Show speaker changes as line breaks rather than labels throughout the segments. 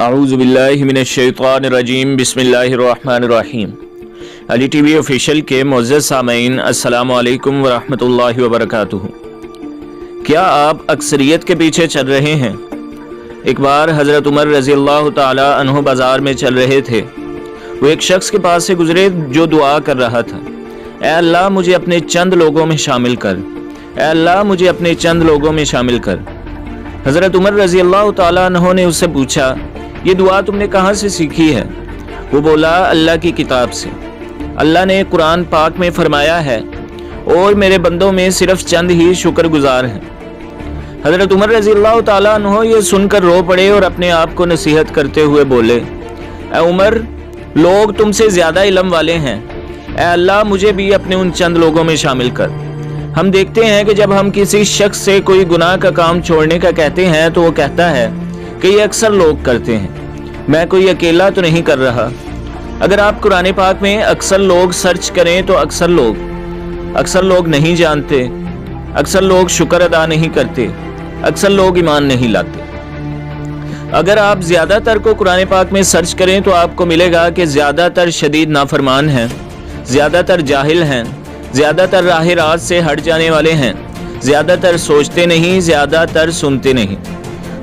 अऊज़ु बिल्लाहि मिनश्शैतानिर्रजीम बिस्मिल्लाहिर्रहमानिर्रहीम। Ali TV official के मुअज़्ज़ज़ सामईन, अस्सलामु अलैकुम वरहमतुल्लाहि वबरकातुहू। क्या आप अक्सरियत के पीछे चल रहे हैं? एक बार हज़रत उमर रज़ियल्लाहु ताला अन्हु बाज़ार में चल रहे थे। वो एक शख्स के पास से गुजरे जो दुआ कर रहा था, ऐ अल्लाह मुझे अपने चंद लोगों में शामिल कर, ऐ अल्लाह मुझे अपने चंद लोगों में शामिल कर। हज़रत उमर रज़ियल्लाहु ताला अन्हु ने उससे पूछा, ये दुआ तुमने कहाँ से सीखी है? वो बोला, अल्लाह की किताब से। अल्लाह ने कुरान पाक में फरमाया है, और मेरे बंदों में सिर्फ चंद ही शुक्रगुजार हैं। हज़रत उमर रज़ियल्लाहु ताला अन्हु ये सुनकर रो पड़े और अपने आप को नसीहत करते हुए बोले, ऐ उमर, लोग तुमसे ज़्यादा इल्म वाले हैं, ऐ अल्लाह मुझे भी अपने उन चंद लोगों में शामिल कर। हम देखते हैं कि जब हम किसी शख्स से कोई गुनाह का काम छोड़ने का कहते हैं तो वो कहता है कि ये अक्सर लोग करते हैं, मैं कोई अकेला तो नहीं कर रहा। अगर आप कुरान पाक में अक्सर लोग सर्च करें तो अक्सर लोग नहीं जानते, अक्सर लोग शुक्र अदा नहीं करते, अक्सर लोग ईमान नहीं लाते। अगर आप ज़्यादातर को कुरान पाक में सर्च करें तो आपको मिलेगा कि ज़्यादातर शदीद नाफरमान हैं, ज़्यादातर जाहिल हैं, ज़्यादातर राह रास्त से हट जाने वाले हैं, ज़्यादातर सोचते नहीं, ज़्यादातर सुनते नहीं।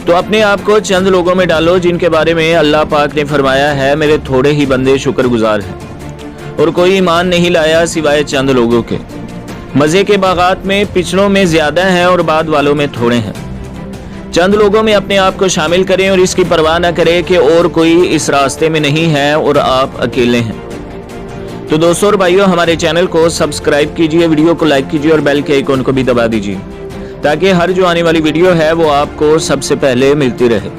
तो अपने आप को चंद लोगों में डालो जिनके बारे में अल्लाह पाक ने फरमाया है, मेरे थोड़े ही बंदे शुक्रगुजार हैं, और कोई ईमान नहीं लाया सिवाय चंद लोगों के। मज़े के बागात में पिछड़ों में ज़्यादा हैं और बाद वालों में थोड़े हैं। चंद लोगों में अपने आप को शामिल करें और इसकी परवाह न करें कि और कोई इस रास्ते में नहीं है और आप अकेले हैं। तो दोस्तों और भाइयों, हमारे चैनल को सब्सक्राइब कीजिए, वीडियो को लाइक कीजिए और बेल के आइकॉन को भी दबा दीजिए ताकि हर जो आने वाली वीडियो है वो आपको सबसे पहले मिलती रहे।